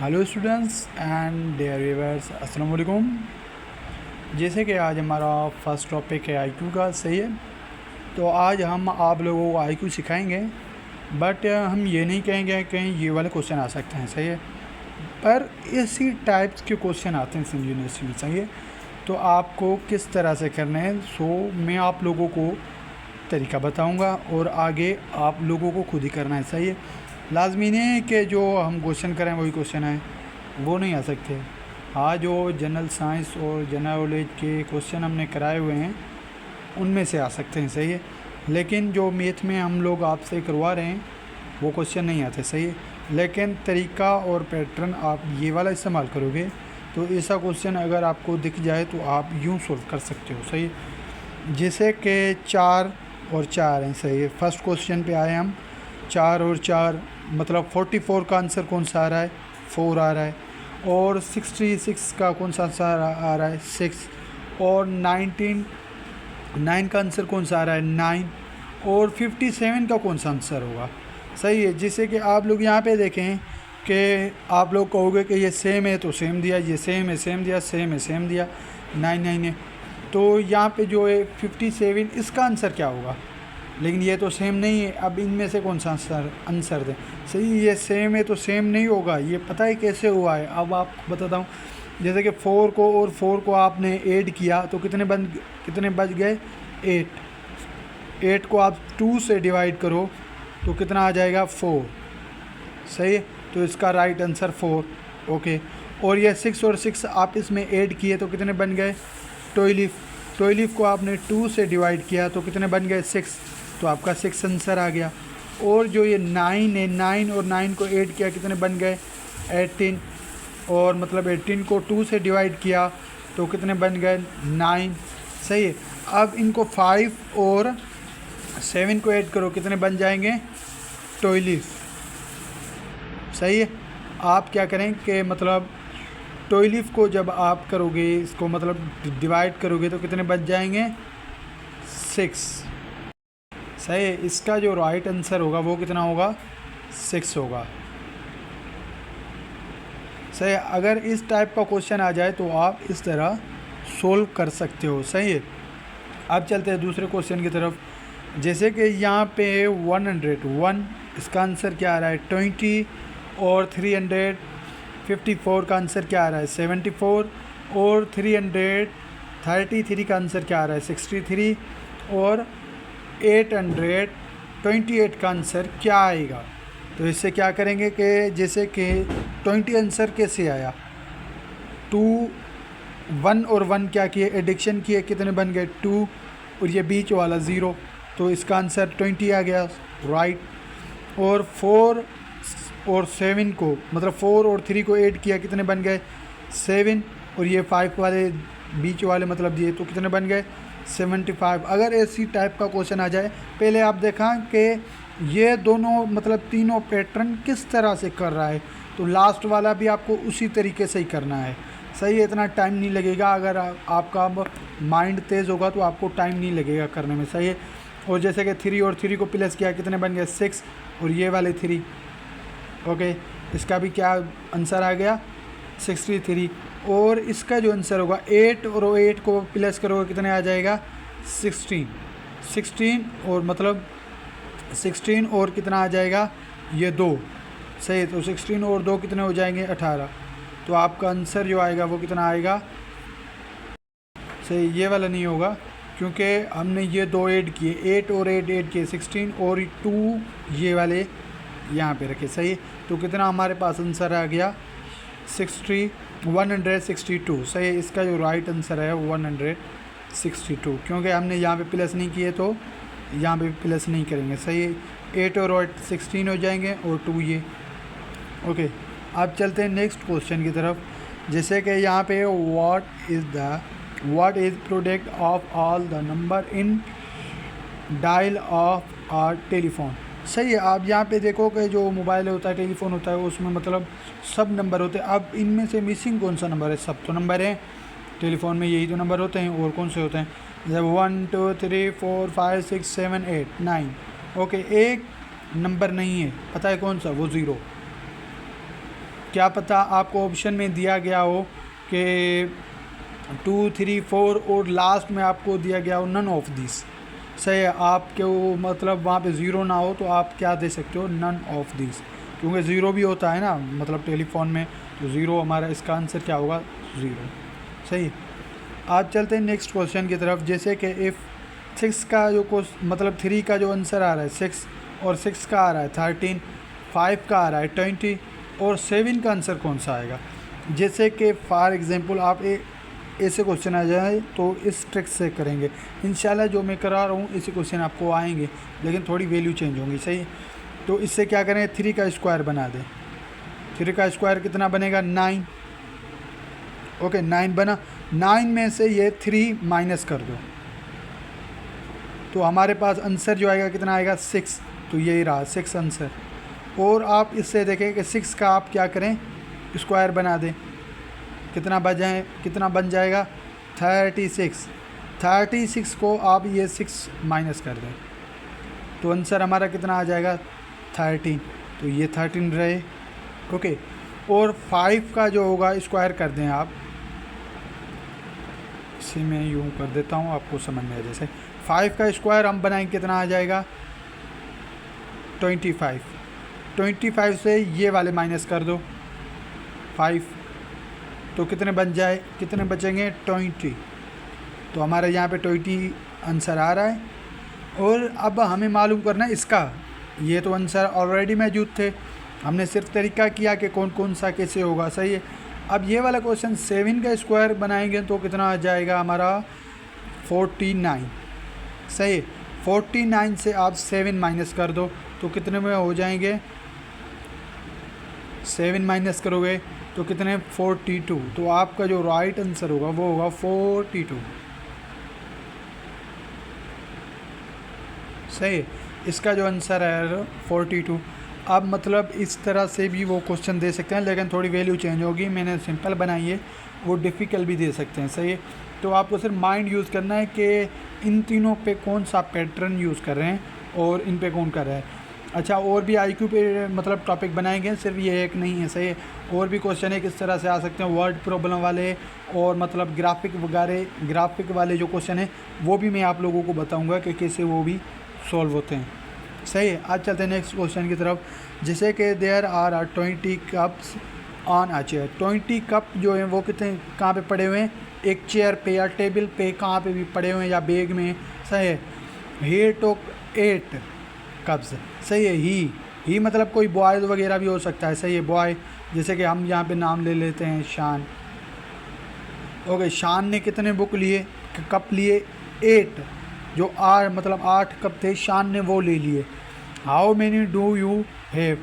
Hello students and dear viewers, अस्सलाम वालेकुम। जैसे कि आज हमारा फर्स्ट टॉपिक है आईक्यू का, सही है। तो आज हम आप लोगों को आईक्यू सिखाएंगे, बट हम ये नहीं कहेंगे कि ये वाले क्वेश्चन आ सकते हैं, सही है। पर इसी टाइप्स के क्वेश्चन आते हैं सिंध यूनिवर्सिटी में, सही है। तो आपको किस तरह से करना है, मैं आप लोगों को तरीका बताऊंगा और आगे आप लोगों को खुद ही करना है, सही है। लाजमी नहीं है कि जो हम क्वेश्चन करें वही क्वेश्चन आए, वो नहीं आ सकते। हाँ, जो जनरल साइंस और जनरल नॉलेज के क्वेश्चन हमने कराए हुए हैं उनमें से आ सकते हैं, सही है। लेकिन जो मैथ में हम लोग आपसे करवा रहे हैं वो क्वेश्चन नहीं आते, सही है। लेकिन तरीका और पैटर्न आप ये वाला इस्तेमाल करोगे तो ऐसा क्वेश्चन अगर आपको दिख जाए तो आप यूँ सोल्व कर सकते हो, सही है। जैसे कि 4 और 4 हैं, सही है। फर्स्ट क्वेश्चन पे आए हम, 4 और 4 मतलब 44 का आंसर कौन सा आ रहा है, 4 आ रहा है। और 66 का कौन सा आंसर आ रहा है, 6। और 9 का आंसर कौन सा आ रहा है, 9। और 57 का कौन सा आंसर होगा, सही है। जिससे कि आप लोग यहाँ पे देखें कि आप लोग कहोगे कि ये सेम है तो सेम दिया, ये सेम है सेम दिया, सेम है सेम दिया, 9 है। तो यहाँ पे जो है 57, इसका आंसर क्या होगा। लेकिन ये तो सेम नहीं है। अब इनमें से कौन सा आंसर दें, सही। ये सेम है तो सेम नहीं होगा, ये पता है कैसे हुआ है, अब आपको बताता हूँ। जैसे कि 4 को और 4 को आपने ऐड किया तो कितने बच गए, 8। 8 को आप 2 से डिवाइड करो तो कितना आ जाएगा, 4, सही है। तो इसका राइट आंसर 4, ओके। और ये 6 और 6 आप इसमें ऐड किए तो कितने बन गए, 12। 12 को आपने 2 से डिवाइड किया तो कितने बन गए, 6। तो आपका 6 आंसर आ गया। और जो ये 9 है, 9 और 9 को ऐड किया कितने बन गए, 18। और मतलब 18 को 2 से डिवाइड किया तो कितने बन गए, 9, सही है। अब इनको 5 और 7 को ऐड करो, कितने बन जाएंगे, 12, सही है। आप क्या करें कि मतलब 12 को जब आप करोगे, इसको मतलब डिवाइड करोगे तो कितने बच जाएंगे, 6, सही है। इसका जो राइट आंसर होगा वो कितना होगा, 6 होगा, सही है। अगर इस टाइप का क्वेश्चन आ जाए तो आप इस तरह सोल्व कर सकते हो, सही है। अब चलते हैं दूसरे क्वेश्चन की तरफ। जैसे कि यहाँ पे 101, इसका आंसर क्या आ रहा है, 20। और 354 का आंसर क्या आ रहा है, 74। और 333 का आंसर क्या आ रहा है, 63। और 828 का आंसर क्या आएगा। तो इससे क्या करेंगे कि जैसे कि 20 आंसर कैसे आया, 2, 1 और 1 क्या किए, एडिक्शन किए, कितने बन गए, 2। और ये बीच वाला 0, तो इसका आंसर 20 आ गया, राइट। और 4 और 7 को मतलब 4 और 3 को ऐड किया, कितने बन गए, 7। और ये 5 वाले बीच वाले मतलब दिए तो कितने बन गए, 75। अगर ऐसी टाइप का क्वेश्चन आ जाए, पहले आप देखा कि ये दोनों मतलब तीनों पैटर्न किस तरह से कर रहा है, तो लास्ट वाला भी आपको उसी तरीके से ही करना है, सही है। इतना टाइम नहीं लगेगा, अगर आपका माइंड तेज़ होगा तो आपको टाइम नहीं लगेगा करने में, सही है। और जैसे कि 3 और 3 को प्लस किया, कितने बन गए, 6। और ये वाले 3, ओके। इसका भी क्या आंसर आ गया, 63। और इसका जो आंसर होगा 8 और 8 को प्लस करोगे कितने आ जाएगा, 16। और मतलब 16 और कितना आ जाएगा, ये 2, सही है। तो 16 और 2 कितने हो जाएंगे, 18। तो आपका आंसर जो आएगा वो कितना आएगा, सही। ये वाला नहीं होगा क्योंकि हमने ये 2 ऐड किए, 8 और 8 ऐड किए, 16 और 2 ये वाले यहाँ पे रखे, सही है। तो कितना हमारे पास आंसर आ गया, 162, सही है। इसका जो राइट आंसर है 162, क्योंकि हमने यहाँ पे प्लस नहीं किए तो यहाँ पे प्लस नहीं करेंगे, सही है। 8 और 8 16 हो जाएंगे और 2 ये, ओके। अब चलते हैं नेक्स्ट क्वेश्चन की तरफ। जैसे कि यहाँ पे what is product of all the number in dial of our telephone, सही है। आप यहाँ पे देखो कि जो मोबाइल होता है, टेलीफोन होता है, उसमें मतलब सब नंबर होते हैं। अब इनमें से मिसिंग कौन सा नंबर है, सब तो नंबर हैं टेलीफोन में, यही तो नंबर होते हैं, और कौन से होते हैं, जब 1 2 3 4 5 6 7 8 9, ओके। एक नंबर नहीं है, पता है कौन सा, वो 0, क्या पता आपको ऑप्शन में दिया गया हो कि 2, 3, 4 और लास्ट में आपको दिया गया हो नन ऑफ दिस। सही है, आपके वो मतलब वहाँ पे ज़ीरो ना हो तो आप क्या दे सकते हो, नन ऑफ दिस, क्योंकि ज़ीरो भी होता है ना मतलब टेलीफोन में, तो ज़ीरो हमारा इसका आंसर क्या होगा, ज़ीरो। सही है। आज चलते हैं नेक्स्ट क्वेश्चन की तरफ। जैसे कि इफ़ 6 का जो मतलब 3 का जो आंसर आ रहा है 6, और 6 का आ रहा है 13, 5 का आ रहा है 20, और 7 का आंसर कौन सा आएगा। जैसे कि फॉर एग्जांपल आप ऐसे क्वेश्चन आ जाए तो इस ट्रिक से करेंगे। इंशाल्लाह जो मैं करा रहा हूँ इसी क्वेश्चन आपको आएंगे, लेकिन थोड़ी वैल्यू चेंज होंगी। सही, तो इससे क्या करें, 3 का स्क्वायर बना दें। 3 का स्क्वायर कितना बनेगा, 9। ओके, 9 बना। 9 में से ये 3 माइनस कर दो तो हमारे पास आंसर जो आएगा कितना आएगा, 6। तो यही रहा 6 आंसर। और आप इससे देखें कि 6 का आप क्या करें, स्क्वायर बना दें। कितना बन जाएगा, 36। 36 को आप ये 6 माइनस कर दें तो आंसर हमारा कितना आ जाएगा, 13। तो ये 13 रहे। ओके, और 5 का जो होगा स्क्वायर कर दें आप। इसी में यूँ कर देता हूँ आपको समझ में आए। जैसे 5 का स्क्वायर हम बनाएंगे कितना आ जाएगा, 25। 25 से ये वाले माइनस कर दो 5, तो कितने बचेंगे, 20। तो हमारे यहाँ पे 20 आंसर आ रहा है। और अब हमें मालूम करना है इसका, ये तो आंसर ऑलरेडी मौजूद थे, हमने सिर्फ तरीका किया कि कौन कौन सा कैसे होगा। सही है। अब ये वाला क्वेश्चन 7 का स्क्वायर बनाएंगे तो कितना आ जाएगा हमारा, 49। सही है। 49 से आप 7 माइनस कर दो तो कितने में हो जाएंगे, 7 माइनस करोगे तो कितने, 42। तो आपका जो राइट आंसर होगा वो होगा 42। सही, इसका जो आंसर है 42। अब मतलब इस तरह से भी वो क्वेश्चन दे सकते हैं, लेकिन थोड़ी वैल्यू चेंज होगी। मैंने सिंपल बनाई है, वो डिफ़िकल्ट भी दे सकते हैं। सही है। तो आपको सिर्फ माइंड यूज़ करना है कि इन तीनों पे कौन सा पैटर्न यूज़ कर रहे हैं और इन पे कौन कर रहा है। अच्छा, और भी आईक्यू पे मतलब टॉपिक बनाएंगे, सिर्फ ये एक नहीं है। सही है। और भी क्वेश्चन है किस तरह से आ सकते हैं, वर्ड प्रॉब्लम वाले और मतलब ग्राफिक वाले जो क्वेश्चन है वो भी मैं आप लोगों को बताऊँगा कि कैसे वो भी सॉल्व होते हैं। सही है। आज चलते हैं नेक्स्ट क्वेश्चन की तरफ। जैसे कि there are 20 cups on a chair. 20 cup जो हैं वो कितने कहाँ पे पड़े हुए हैं, एक चेयर पे या टेबल पे, कहाँ पे भी पड़े हुए हैं या बैग में। सही है। ही टुक 8 कप्स। सही है। ही मतलब कोई बॉय वगैरह भी हो सकता है। सही है, बॉय। जैसे कि हम यहाँ पे नाम ले लेते हैं शान। ओके, शान ने कितने कप लिए, 8। जो मतलब 8 कप थे, शान ने वो ले लिए। How many do you have.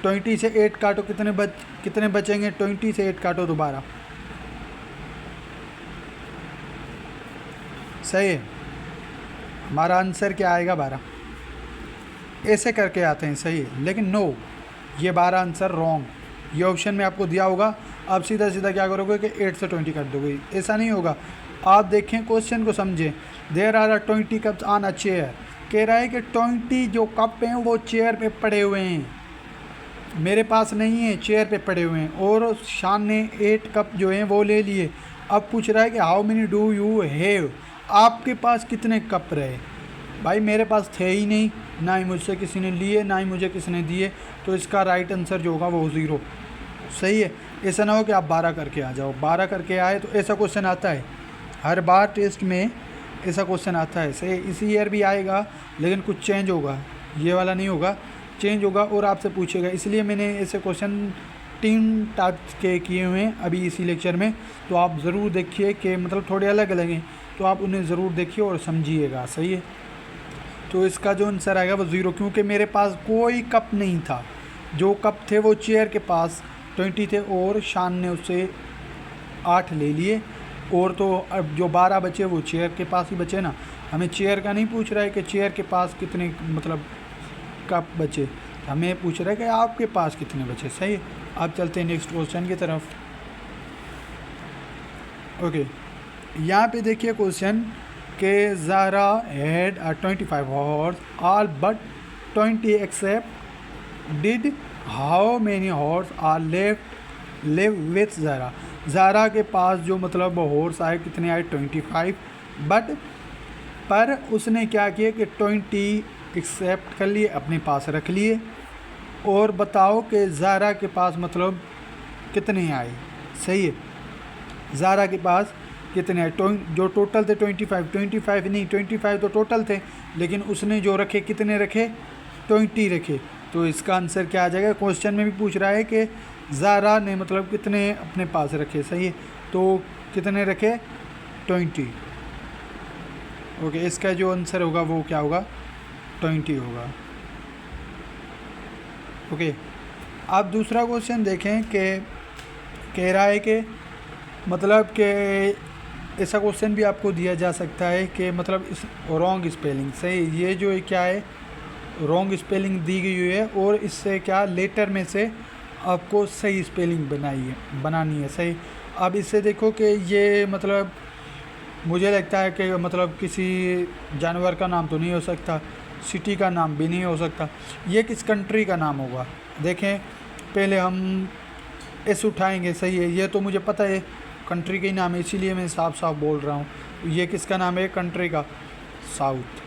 20 से 8 काटो, कितने बचेंगे, 20 से 8 काटो दोबारा। सही है। हमारा आंसर क्या आएगा, 12। ऐसे करके आते हैं। सही है, लेकिन नो, ये 12 आंसर रॉन्ग। ये ऑप्शन में आपको दिया होगा, आप सीधा क्या करोगे कि 8 से 20 काट दोगे। ऐसा नहीं होगा। आप देखें क्वेश्चन को समझें। There are 20 cups on a chair. कह रहा है कि 20 जो कप हैं वो चेयर पे पड़े हुए हैं, मेरे पास नहीं है, चेयर पे पड़े हुए हैं। और शान ने 8 कप जो हैं वो ले लिए। अब पूछ रहा है कि how many do you have, आपके पास कितने कप रहे। भाई मेरे पास थे ही नहीं, ना ही मुझसे किसी ने लिए, ना ही मुझे किसी ने दिए। तो इसका राइट आंसर जो होगा वो 0। सही है। ऐसा ना हो कि आप 12 करके आ जाओ। 12 करके आए तो ऐसा क्वेश्चन आता है हर बार टेस्ट में, ऐसा क्वेश्चन आता है। सही, इसी ईयर भी आएगा, लेकिन कुछ चेंज होगा, ये वाला नहीं होगा, चेंज होगा और आपसे पूछेगा। इसलिए मैंने ऐसे क्वेश्चन 3 टाइप के किए हुए हैं अभी इसी लेक्चर में। तो आप ज़रूर देखिए कि मतलब थोड़े अलग अलग हैं, तो आप उन्हें ज़रूर देखिए और समझिएगा। सही है। तो इसका जो आंसर आएगा वो 0, क्योंकि मेरे पास कोई कप नहीं था। जो कप थे वो चेयर के पास 20 थे और शान ने उससे 8 ले लिए। और तो अब जो 12 बचे वो चेयर के पास ही बचे ना। हमें चेयर का नहीं पूछ रहा है कि चेयर के पास कितने मतलब कप बचे, हमें पूछ रहा है कि आपके पास कितने बचे। सही। अब चलते हैं नेक्स्ट क्वेश्चन की तरफ। ओके, यहाँ पे देखिए क्वेश्चन के Zara had 25 horse all but 20 except did how many horse are live with Zara. Zara के पास जो मतलब हॉर्स आए कितने आए 25, बट पर उसने क्या किया कि 20 एक्सेप्ट कर लिए, अपने पास रख लिए। और बताओ कि ज़ारा के पास मतलब कितने आए। सही है, ज़ारा के पास कितने आए, जो टोटल थे 25 नहीं, 25 तो टोटल थे, लेकिन उसने जो रखे कितने रखे 20 रखे। तो इसका आंसर क्या आ जाएगा। क्वेश्चन में भी पूछ रहा है कि ज़ारा ने मतलब कितने अपने पास रखे। सही है, तो कितने रखे 20। ओके, इसका जो आंसर होगा वो क्या होगा 20 होगा। ओके, अब दूसरा क्वेश्चन देखें कि कह रहा है कि मतलब कि ऐसा क्वेश्चन भी आपको दिया जा सकता है कि मतलब इस रॉन्ग स्पेलिंग। सही, ये जो क्या है रॉन्ग स्पेलिंग दी गई हुई है और इससे क्या लेटर में से आपको सही स्पेलिंग बनानी है। सही, अब इससे देखो कि ये मतलब मुझे लगता है कि मतलब किसी जानवर का नाम तो नहीं हो सकता, सिटी का नाम भी नहीं हो सकता, ये किस कंट्री का नाम होगा। देखें, पहले हम एस उठाएंगे। सही है, ये तो मुझे पता है कंट्री का ही नाम है, इसीलिए मैं साफ साफ बोल रहा हूँ। ये किसका नाम है कंट्री का, साउथ।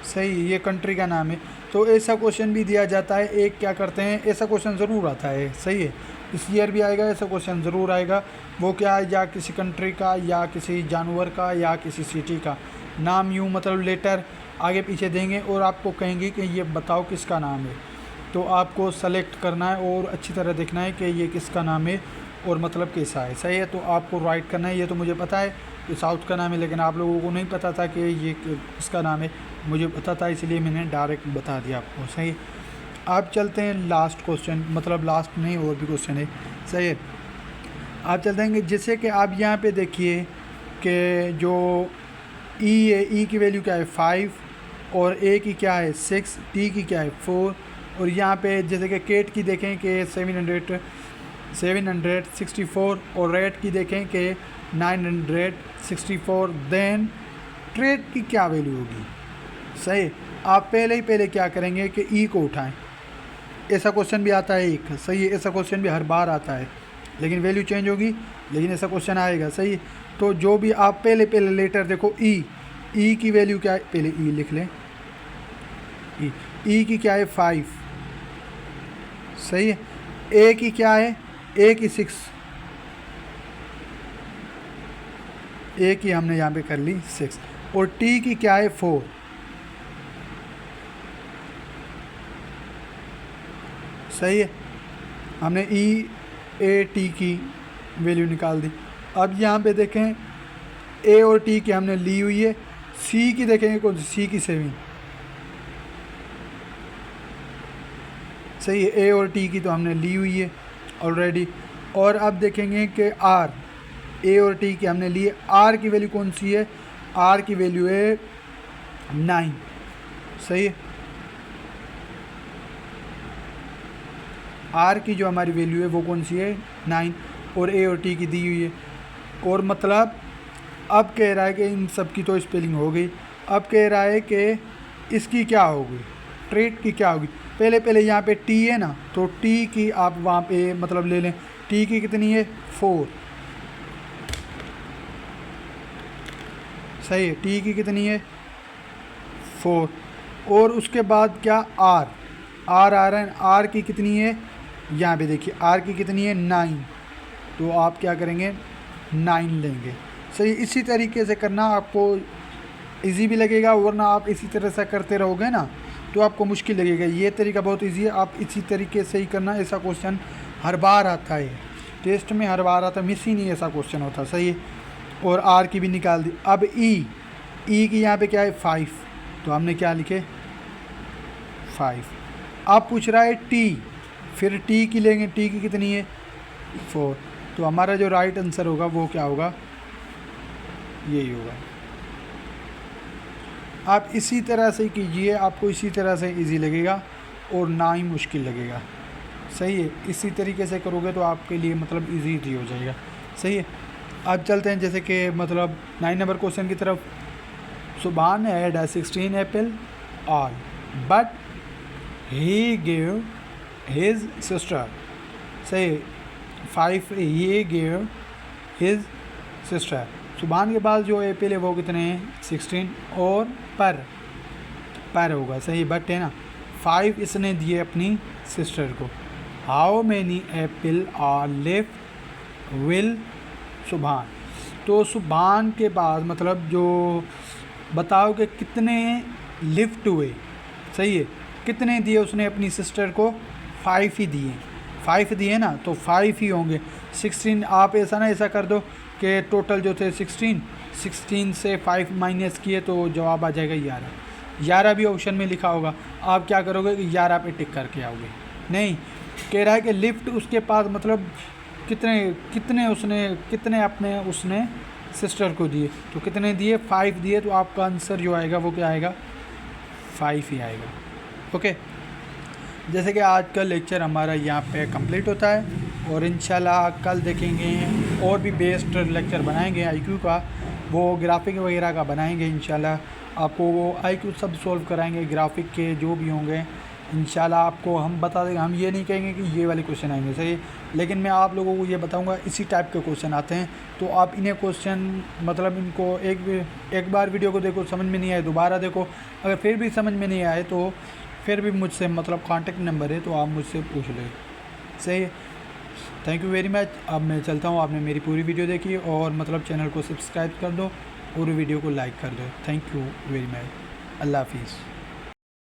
सही, ये कंट्री का नाम है। तो ऐसा क्वेश्चन भी दिया जाता है। एक क्या करते हैं, ऐसा क्वेश्चन ज़रूर आता है। सही है, इस ईयर भी आएगा, ऐसा क्वेश्चन ज़रूर आएगा। वो क्या है, या किसी कंट्री का या किसी जानवर का या किसी सिटी का नाम, यूँ मतलब लेटर आगे पीछे देंगे और आपको कहेंगे कि ये बताओ किसका नाम है। तो आपको सेलेक्ट करना है और अच्छी तरह देखना है कि ये किसका नाम है और मतलब कैसा है। सही है, तो आपको राइट करना है। ये तो मुझे पता है कि साउथ का नाम है, लेकिन आप लोगों को नहीं पता था कि ये किसका नाम है। मुझे पता था, इसलिए मैंने डायरेक्ट बता दिया आपको। सही, आप चलते हैं लास्ट क्वेश्चन, मतलब लास्ट नहीं और भी क्वेश्चन है। सही है, आप चलते हैं जैसे कि आप यहाँ पे देखिए कि जो ई है, ई की वैल्यू क्या है 5 और ए की क्या है 6, टी की क्या है 4। और यहाँ पे जैसे कि केट की देखें कि 764 और रेट की देखें कि 964। देन ट्रेड की क्या वैल्यू होगी। सही, आप पहले क्या करेंगे कि ई को उठाएं। ऐसा क्वेश्चन भी आता है एक। सही है, ऐसा क्वेश्चन भी हर बार आता है, लेकिन वैल्यू चेंज होगी, लेकिन ऐसा क्वेश्चन आएगा। सही, तो जो भी आप पहले लेटर देखो ई की वैल्यू क्या है, पहले ई लिख लें। ई की क्या है 5। सही है, ए की क्या है, ए की 6, ए की हमने यहाँ पे कर ली 6। और टी की क्या है 4। सही है, हमने ई ए टी की वैल्यू निकाल दी। अब यहाँ पे देखें ए और टी की हमने ली हुई है। सी की देखेंगे कौन सी, सी की 7। सही है, ए और टी की तो हमने ली हुई है ऑलरेडी। और अब देखेंगे कि आर, ए और टी की हमने ली है। आर की वैल्यू कौन सी है, आर की वैल्यू है 9। सही है, आर की जो हमारी वैल्यू है वो कौन सी है 9, और ए और टी की दी हुई है। और मतलब अब कह रहा है कि इन सब की तो स्पेलिंग हो गई, अब कह रहा है कि इसकी क्या होगी, ट्रेड की क्या होगी। पहले यहाँ पे टी है ना, तो टी की आप वहाँ पे मतलब ले लें। टी की कितनी है 4। सही है, टी की कितनी है 4। और उसके बाद क्या आर आ रहा है, आर की कितनी है, यहाँ पे देखिए आर की कितनी है 9। तो आप क्या करेंगे 9 लेंगे। सही, इसी तरीके से करना, आपको इजी भी लगेगा, वरना आप इसी तरह से करते रहोगे ना तो आपको मुश्किल लगेगा। ये तरीका बहुत इजी है, आप इसी तरीके से ही करना। ऐसा क्वेश्चन हर बार आता है टेस्ट में, हर बार आता है, मिस ही नहीं ऐसा क्वेश्चन होता। सही है, और आर की भी निकाल दी। अब ई की यहाँ पे क्या है 5, तो हमने क्या लिखे 5। अब पूछ रहा है टी, फिर टी की लेंगे, टी की कितनी है 4। तो हमारा जो राइट आंसर होगा वो क्या होगा, यही होगा। आप इसी तरह से कीजिए, आपको इसी तरह से इजी लगेगा और ना ही मुश्किल लगेगा। सही है, इसी तरीके से करोगे तो आपके लिए मतलब इजी हो जाएगा। सही है, अब चलते हैं जैसे कि मतलब 9 नंबर क्वेश्चन की तरफ। सुभान had 16 Apple all, but he gave his sister. Say 5 he gave his sister. सुभान के पास जो एप्पल है वो कितने हैं 16 और पर होगा सही, बट है ना 5 इसने दिए अपनी सिस्टर को. How many apple are left will Subhan. तो सुभान के पास मतलब जो बताओ कि कितने लिफ्ट हुए, सही है, कितने दिए उसने अपनी सिस्टर को 5 ही दिए, 5 दिए ना तो 5 ही होंगे. 16 आप ऐसा कर दो कि टोटल जो थे 16 से 5 माइनस किए तो जवाब आ जाएगा 11 भी ऑप्शन में लिखा होगा. आप क्या करोगे कि 11 पे टिक करके आओगे. नहीं, कह रहा है कि लिफ्ट उसके पास मतलब कितने अपने उसने सिस्टर को दिए, तो कितने दिए 5 दिए, तो आपका आंसर जो आएगा वो क्या आएगा 5 ही आएगा. ओके, जैसे कि आज का लेक्चर हमारा यहाँ पे कंप्लीट होता है और इंशाल्लाह कल देखेंगे और भी बेस्ट लेक्चर बनाएंगे आईक्यू का, वो ग्राफिक वगैरह का बनाएंगे इंशाल्लाह. आपको वो आईक्यू सब सॉल्व कराएंगे, ग्राफिक के जो भी होंगे इंशाल्लाह आपको हम बता देंगे. हम ये नहीं कहेंगे कि ये वाले क्वेश्चन आएंगे सही, लेकिन मैं आप लोगों को ये बताऊंगा इसी टाइप के क्वेश्चन आते हैं. तो आप इन्हें क्वेश्चन मतलब इनको एक बार वीडियो को देखो, समझ में नहीं आए दोबारा देखो, अगर फिर भी समझ में नहीं आए तो फिर भी मुझसे मतलब कॉन्टेक्ट नंबर है तो आप मुझसे पूछ लो. सही है, थैंक यू वेरी मच. अब मैं चलता हूँ, आपने मेरी पूरी वीडियो देखी और मतलब चैनल को सब्सक्राइब कर दो और वीडियो को लाइक कर दो. Thank you very much. अल्लाह हाफिज़.